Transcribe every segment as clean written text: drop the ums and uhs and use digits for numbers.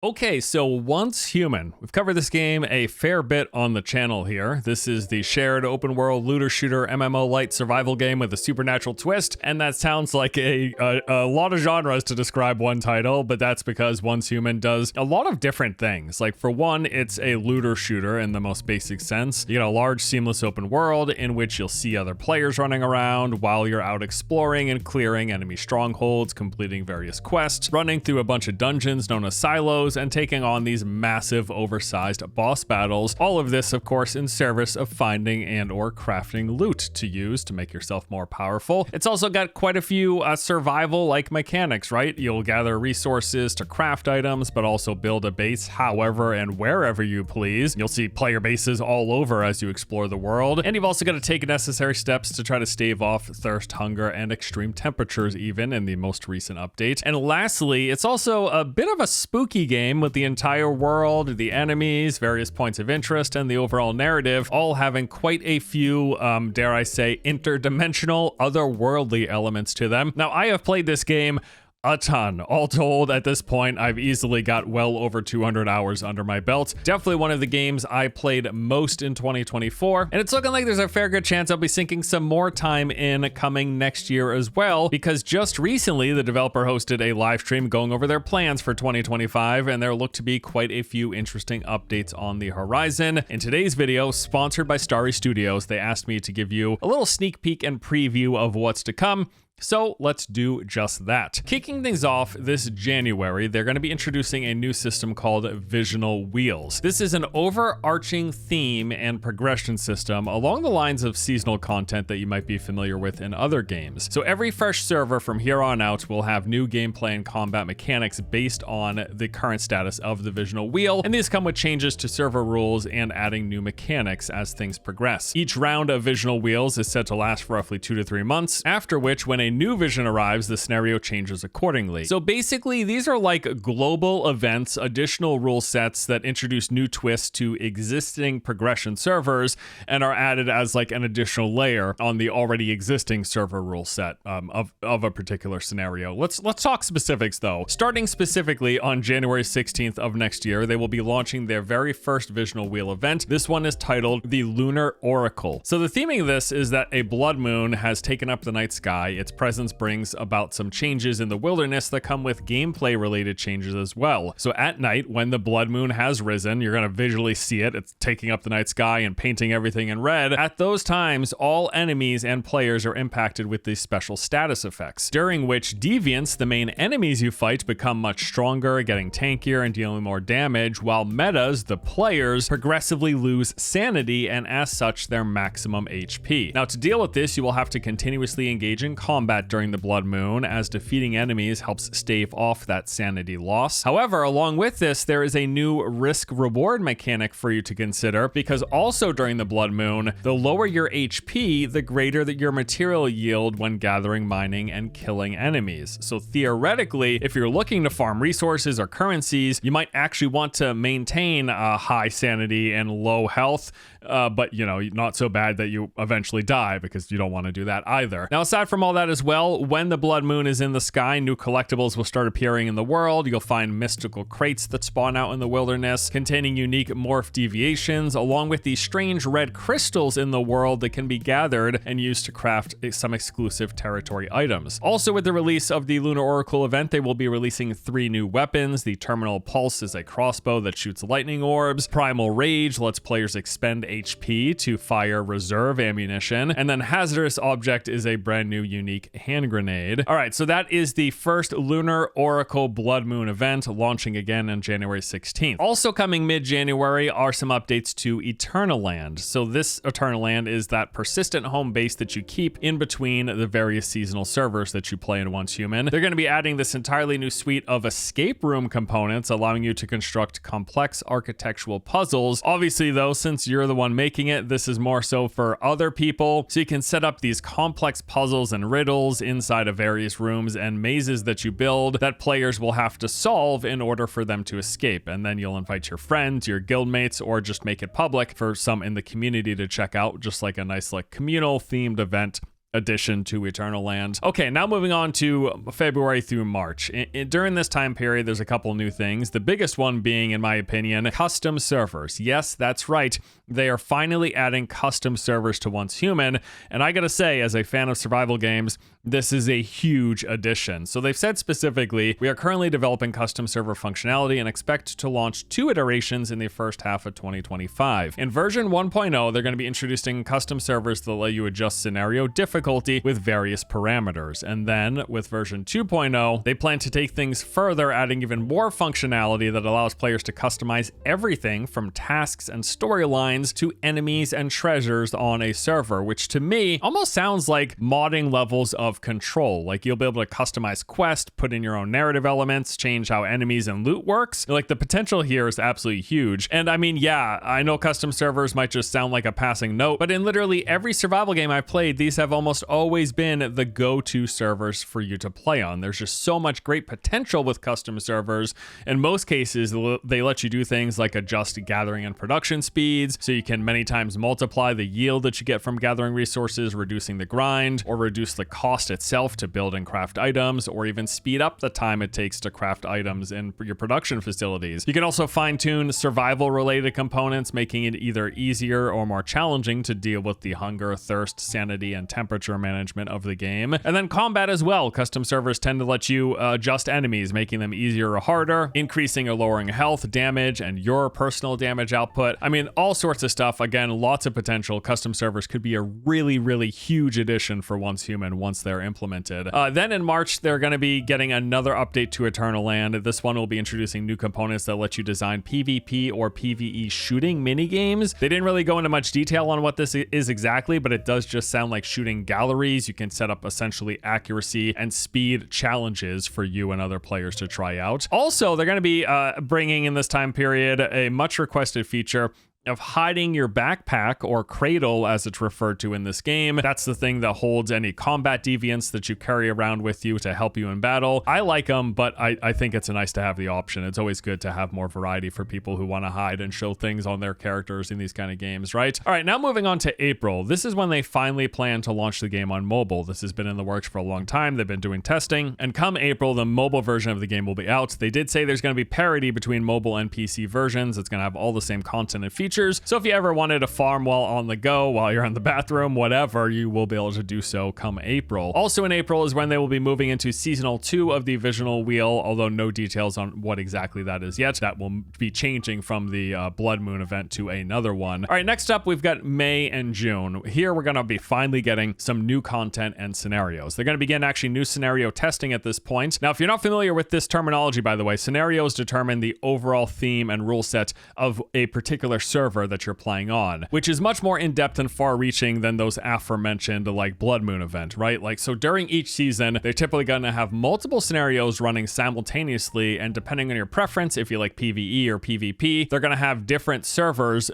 Okay, so Once Human. We've covered this game a fair bit on the channel here. This is the shared open world looter shooter MMO light survival game with a supernatural twist, and that sounds like a lot of genres to describe one title, but that's because Once Human does a lot of different things. Like for one, it's a looter shooter in the most basic sense. You get a large seamless open world in which you'll see other players running around while you're out exploring and clearing enemy strongholds, completing various quests, running through a bunch of dungeons known as silos, and taking on these massive oversized boss battles. All of this, of course, in service of finding and or crafting loot to use to make yourself more powerful. It's also got quite a few survival-like mechanics, right? You'll gather resources to craft items, but also build a base however and wherever you please. You'll see player bases all over as you explore the world, and you've also got to take necessary steps to try to stave off thirst, hunger, and extreme temperatures even in the most recent update. And lastly, it's also a bit of a spooky game with the entire world, the enemies, various points of interest, and the overall narrative all having quite a few, dare I say, interdimensional, otherworldly elements to them. Now, I have played this game a ton. All told, at this point, I've easily got well over 200 hours under my belt. Definitely one of the games I played most in 2024, and it's looking like there's a fair good chance I'll be sinking some more time in coming next year as well, because just recently the developer hosted a live stream going over their plans for 2025, and there look to be quite a few interesting updates on the horizon. In today's video, sponsored by Starry Studios, they asked me to give you a little sneak peek and preview of what's to come. So let's do just that. Kicking things off this January, they're going to be introducing a new system called Visional Wheels. This is an overarching theme and progression system along the lines of seasonal content that you might be familiar with in other games. So every fresh server from here on out will have new gameplay and combat mechanics based on the current status of the Visional Wheel, and these come with changes to server rules and adding new mechanics as things progress. Each round of Visional Wheels is set to last for roughly 2 to 3 months, after which when a new vision arrives, the scenario changes accordingly. So basically, these are like global events, additional rule sets that introduce new twists to existing progression servers and are added as like an additional layer on the already existing server rule set of a particular scenario. Let's talk specifics though. Starting specifically on January 16th of next year, they will be launching their very first Visional Wheel event. This one is titled the Lunar Oracle. So the theming of this is that a blood moon has taken up the night sky. Its presence brings about some changes in the wilderness that come with gameplay related changes as well. So at night, when the blood moon has risen, you're going to visually see it. It's taking up the night sky and painting everything in red. At those times, all enemies and players are impacted with these special status effects, during which deviants, the main enemies you fight, become much stronger, getting tankier and dealing more damage, while metas, the players, progressively lose sanity and as such their maximum HP. Now to deal with this, you will have to continuously engage in combat during the blood moon, as defeating enemies helps stave off that sanity loss. However, along with this, there is a new risk reward mechanic for you to consider, because also during the blood moon, the lower your HP, the greater that your material yield when gathering, mining, and killing enemies. So theoretically, if you're looking to farm resources or currencies, you might actually want to maintain a high sanity and low health, but you know, not so bad that you eventually die, because you don't want to do that either. Now, aside from all that as well, when the blood moon is in the sky, new collectibles will start appearing in the world. You'll find mystical crates that spawn out in the wilderness containing unique morph deviations, along with these strange red crystals in the world that can be gathered and used to craft some exclusive territory items. Also, with the release of the Lunar Oracle event, they will be releasing 3 new weapons. The Terminal Pulse is a crossbow that shoots lightning orbs. Primal Rage lets players expend HP to fire reserve ammunition. And then Hazardous Object is a brand new unique hand grenade. All right, so that is the first Lunar Oracle Blood Moon event, launching again on January 16th. Also coming mid-January are some updates to Eternaland. So this Eternaland is that persistent home base that you keep in between the various seasonal servers that you play in Once Human. They're going to be adding this entirely new suite of escape room components, allowing you to construct complex architectural puzzles. Obviously though, since you're the one making it, this is more so for other people, so you can set up these complex puzzles and riddles inside of various rooms and mazes that you build that players will have to solve in order for them to escape. And then you'll invite your friends, your guildmates, or just make it public for some in the community to check out, just like a nice like communal themed event addition to Eternal Land. Okay, now moving on to February through March. During this time period, there's a couple new things. The biggest one being, in my opinion, custom servers. Yes, that's right. They are finally adding custom servers to Once Human, and I gotta say, as a fan of survival games, this is a huge addition. So they've said specifically, we are currently developing custom server functionality and expect to launch 2 iterations in the first half of 2025. In version 1.0, they're going to be introducing custom servers that let you adjust scenario difficulty with various parameters. And then with version 2.0, they plan to take things further, adding even more functionality that allows players to customize everything from tasks and storylines to enemies and treasures on a server, which to me almost sounds like modding levels of Control. Like, you'll be able to customize quests, put in your own narrative elements, change how enemies and loot works. Like, the potential here is absolutely huge. And I mean, yeah, I know custom servers might just sound like a passing note, but in literally every survival game I've played, these have almost always been the go-to servers for you to play on. There's just so much great potential with custom servers. In most cases, they let you do things like adjust gathering and production speeds, so you can many times multiply the yield that you get from gathering resources, reducing the grind, or reduce the cost itself to build and craft items, or even speed up the time it takes to craft items in your production facilities. You can also fine-tune survival-related components, making it either easier or more challenging to deal with the hunger, thirst, sanity, and temperature management of the game. And then combat as well. Custom servers tend to let you adjust enemies, making them easier or harder, increasing or lowering health, damage, and your personal damage output. I mean, all sorts of stuff. Again, lots of potential. Custom servers could be a really, really huge addition for Once Human once they're implemented. Then in March, they're going to be getting another update to Eternal Land. This one will be introducing new components that let you design PvP or PvE shooting mini games. They didn't really go into much detail on what this is exactly, but it does just sound like shooting galleries. You can set up essentially accuracy and speed challenges for you and other players to try out. Also, they're going to be bringing in this time period a much requested feature of hiding your backpack, or cradle as it's referred to in this game. That's the thing that holds any combat deviants that you carry around with you to help you in battle. I like them, but I think it's nice to have the option. It's always good to have more variety for people who want to hide and show things on their characters in these kind of games, right? All right, now moving on to April. This is when they finally plan to launch the game on mobile. This has been in the works for a long time. They've been doing testing, and come April, the mobile version of the game will be out. They did say there's going to be parity between mobile and PC versions. It's going to have all the same content and features. So if you ever wanted to farm while on the go, while you're in the bathroom, whatever, you will be able to do so come April. Also in April is when they will be moving into Seasonal 2 of the Visual Wheel, although no details on what exactly that is yet. That will be changing from the Blood Moon event to another one. All right, next up, we've got May and June. Here, we're going to be finally getting some new content and scenarios. They're going to begin actually new scenario testing at this point. Now, if you're not familiar with this terminology, by the way, scenarios determine the overall theme and rule set of a particular server that you're playing on, which is much more in-depth and far-reaching than those aforementioned like Blood Moon event, right? Like, so during each season, they're typically going to have multiple scenarios running simultaneously, and depending on your preference, if you like PvE or PvP, they're going to have different servers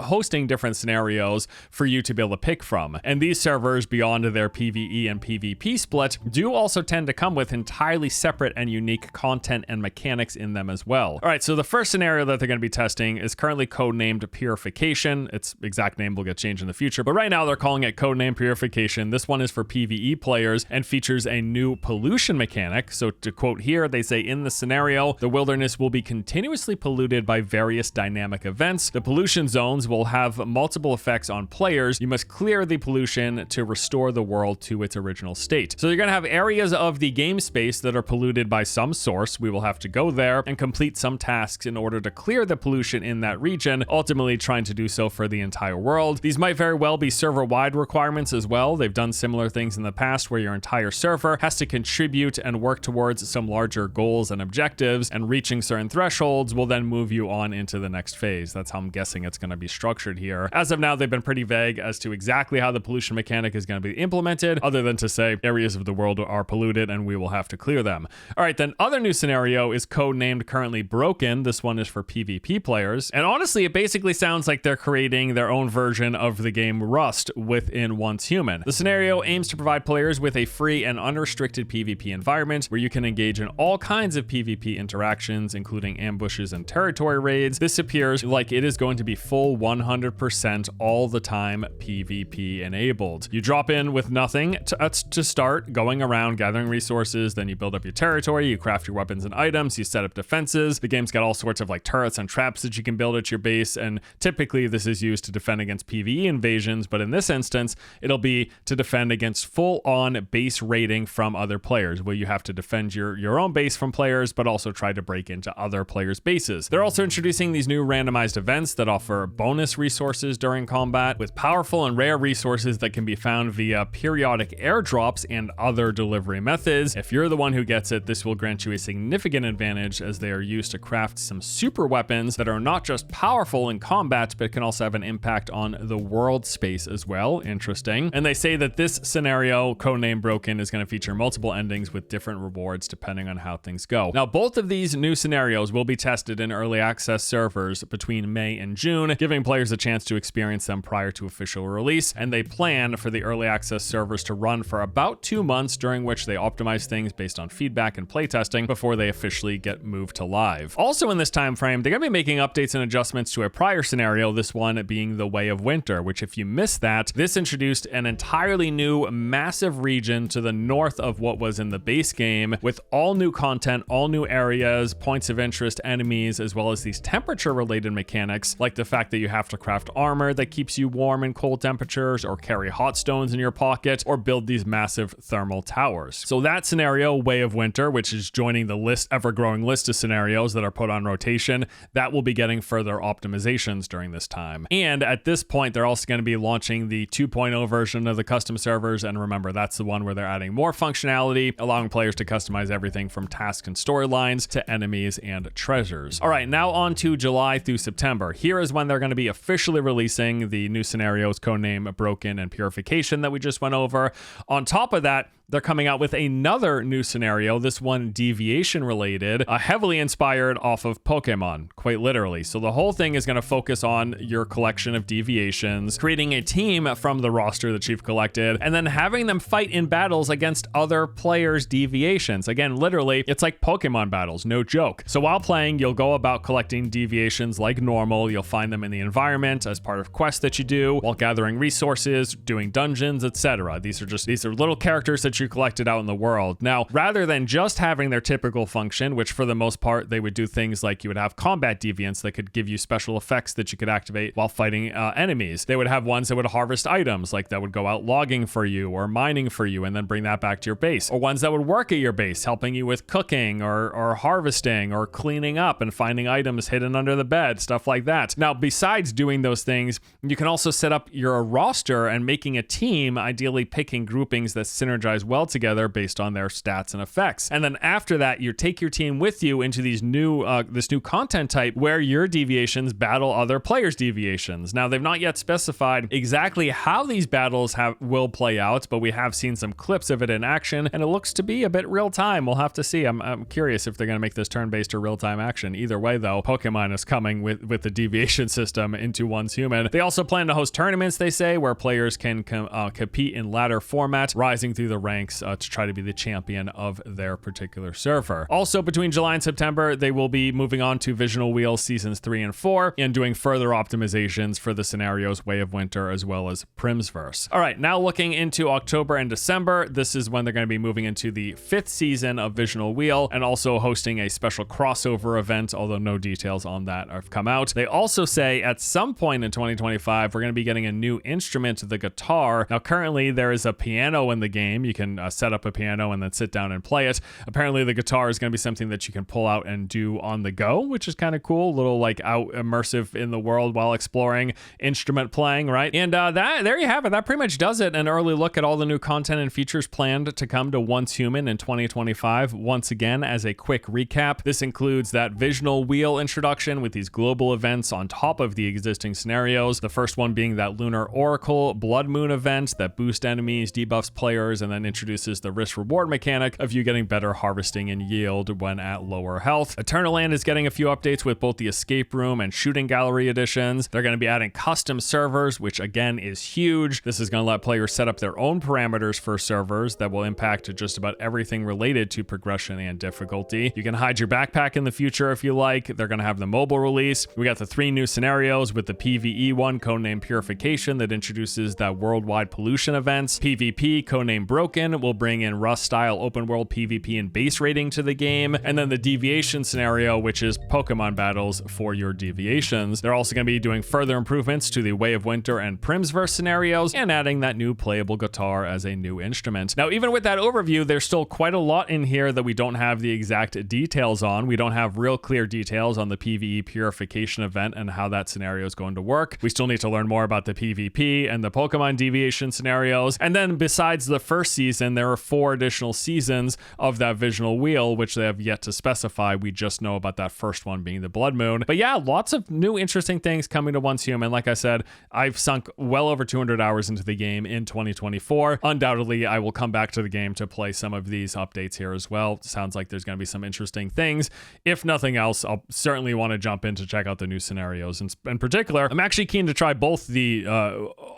hosting different scenarios for you to be able to pick from. And these servers, beyond their PvE and PvP split, do also tend to come with entirely separate and unique content and mechanics in them as well. All right, so the first scenario that they're going to be testing is currently codenamed Purification. Its exact name will get changed in the future, but right now they're calling it codename Purification. This one is for PvE players and features a new pollution mechanic. So to quote here, they say, in the scenario, the wilderness will be continuously polluted by various dynamic events. The pollution zones will have multiple effects on players. You must clear the pollution to restore the world to its original state. So you're going to have areas of the game space that are polluted by some source. We will have to go there and complete some tasks in order to clear the pollution in that region, ultimately trying to do so for the entire world. These might very well be server-wide requirements as well. They've done similar things in the past where your entire server has to contribute and work towards some larger goals and objectives, and reaching certain thresholds will then move you on into the next phase. That's how I'm guessing it's going to be structured here. As of now, they've been pretty vague as to exactly how the pollution mechanic is going to be implemented, other than to say areas of the world are polluted and we will have to clear them. All right, then other new scenario is codenamed currently Broken. This one is for PvP players, and honestly, it basically sounds like they're creating their own version of the game Rust within Once Human. The scenario aims to provide players with a free and unrestricted PvP environment where you can engage in all kinds of PvP interactions, including ambushes and territory raids. This appears like it is going to be full 100% all the time PvP enabled. You drop in with nothing to start, going around gathering resources, then you build up your territory, you craft your weapons and items, you set up defenses. The game's got all sorts of like turrets and traps that you can build at your base, and typically this is used to defend against PvE invasions, but in this instance, it'll be to defend against full-on base raiding from other players, where you have to defend your own base from players, but also try to break into other players' bases. They're also introducing these new randomized events that offer bonus resources during combat, with powerful and rare resources that can be found via periodic airdrops and other delivery methods. If you're the one who gets it, this will grant you a significant advantage, as they are used to craft some super weapons that are not just powerful in combat, but can also have an impact on the world space as well. Interesting. And they say that this scenario, codename Broken, is going to feature multiple endings with different rewards depending on how things go. Now, both of these new scenarios will be tested in early access servers between May and June, giving players a chance to experience them prior to official release, and they plan for the early access servers to run for about 2 months, during which they optimize things based on feedback and playtesting before they officially get moved to live. Also in this time frame, they're going to be making updates and adjustments to a prior scenario, this one being the Way of Winter, which, if you missed that, this introduced an entirely new massive region to the north of what was in the base game, with all new content, all new areas, points of interest, enemies, as well as these temperature related mechanics, like the fact that you have to craft armor that keeps you warm in cold temperatures, or carry hot stones in your pocket, or build these massive thermal towers. So that scenario, Way of Winter, which is joining the ever-growing list of scenarios that are put on rotation, that will be getting further optimizations during this time. And at this point, they're also going to be launching the 2.0 version of the custom servers, and remember, that's the one where they're adding more functionality, allowing players to customize everything from tasks and storylines to enemies and treasures. All right, now on to July through September. Here is when they're going to be officially releasing the new scenarios, codename Broken and Purification, that we just went over. On top of that, they're coming out with another new scenario, this one deviation related, heavily inspired off of Pokemon, quite literally. So the whole thing is going to focus on your collection of deviations, creating a team from the roster that you've collected, and then having them fight in battles against other players' deviations. Again, literally, it's like Pokemon battles, no joke. So while playing, you'll go about collecting deviations like normal. You'll find them in the environment as part of quests that you do, while gathering resources, doing dungeons, etc. These are little characters that you collected out in the world. Now, rather than just having their typical function, which for the most part, they would do things like you would have combat deviants that could give you special effects that you could activate while fighting enemies. They would have ones that would harvest items, like that would go out logging for you or mining for you and then bring that back to your base. Or ones that would work at your base, helping you with cooking or harvesting or cleaning up and finding items hidden under the bed, stuff like that. Now, besides doing those things, you can also set up your roster and making a team, ideally picking groupings that synergize well together based on their stats and effects. And then after that, you take your team with you into these this new content type where your deviations battle other players' deviations. Now, they've not yet specified exactly how these battles will play out, but we have seen some clips of it in action, and it looks to be a bit real time. We'll have to see. I'm curious if they're going to make this turn-based or real-time action. Either way, though, Pokemon is coming with the deviation system into Once Human. They also plan to host tournaments, they say, where players can compete in ladder format, rising through the ranks to try to be the champion of their particular server. Also, between July and September, they will be moving on to Visional Wheel Seasons 3 and 4 and doing further optimizations for the scenarios Way of Winter as well as Primsverse. All right, now looking into October and December, this is when they're going to be moving into the 5th season of Visional Wheel and also hosting a special crossover event, although no details on that have come out. They also say at some point in 2025, we're going to be getting a new instrument, the guitar. Now, currently, there is a piano in the game. You can set up a piano and then sit down and play it. Apparently, the guitar is going to be something that you can pull out and do on the go, which is kind of cool. A little like out immersive in the world while exploring instrument playing, right? And there you have it. That pretty much does it. An early look at all the new content and features planned to come to Once Human in 2025. Once again, as a quick recap, this includes that Visional Wheel introduction with these global events on top of the existing scenarios. The first one being that Lunar Oracle Blood Moon event that boosts enemies, debuffs players, and then introduces the risk-reward mechanic of you getting better harvesting and yield when at lower health. Eternal Land is getting a few updates with both the escape room and shooting gallery editions. They're going to be adding custom servers, which again is huge. This is going to let players set up their own parameters for servers that will impact just about everything related to progression and difficulty. You can hide your backpack in the future if you like. They're going to have the mobile release. We got the 3 new scenarios with the PvE one, codenamed Purification, that introduces that worldwide pollution events. PvP, codenamed Broken, will bring in Rust-style open world PvP and base rating to the game. And then the Deviation scenario, which is Pokemon battles for your deviations. They're also going to be doing further improvements to the Way of Winter and Primsverse scenarios and adding that new playable guitar as a new instrument. Now, even with that overview, there's still quite a lot in here that we don't have the exact details on. We don't have real clear details on the PvE Purification event and how that scenario is going to work. We still need to learn more about the PvP and the Pokemon deviation scenarios. And then besides the first season, there are 4 additional seasons of that visual wheel, which they have yet to specify. We just know about that first one being the Blood Moon. But yeah, lots of new interesting things coming to Once Human. Like I said, I've sunk well over 200 hours into the game in 2024. Undoubtedly, I will come back to the game to play some of these updates here as well. Sounds like there's going to be some interesting things. If nothing else, I'll certainly want to jump in to check out the new scenarios. And in particular, I'm actually keen to try both the,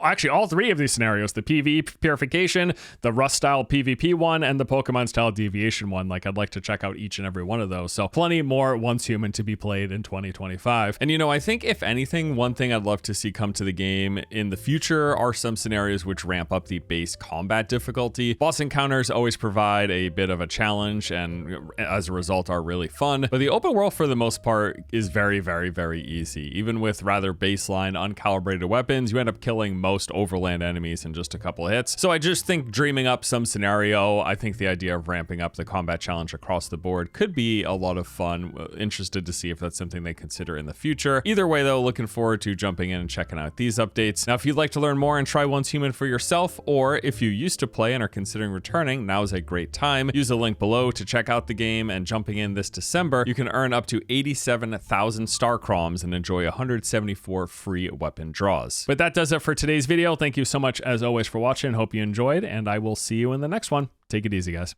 actually all 3 of these scenarios, the PvE Purification, the Rust-style PvP one, and the Pokemon-style Deviation one. Like, I'd like to check out each and every one of those. So plenty more Once Human to be played in 2025. And you know, I think if anything, one thing I'd love to see come to the game in the future are some scenarios which ramp up the base combat difficulty. Boss encounters always provide a bit of a challenge and as a result are really fun, but the open world for the most part is very, very, very easy. Even with rather baseline uncalibrated weapons, you end up killing most overland enemies in just a couple hits. So I just think dreaming up some scenario, I think the idea of ramping up the combat challenge across the board could be a lot of fun. Interested to see if that's something they consider in the future. Either way though, looking forward to jumping in and checking out these updates. Now, if you'd like to learn more and try Once Human for yourself, or if you used to play and are considering returning, now is a great time. Use the link below to check out the game, and jumping in this December, you can earn up to 87,000 Star Chroms and enjoy 174 free weapon draws. But that does it for today's video. Thank you so much as always for watching. Hope you enjoyed, and I will see you in the next one. Take it easy, guys.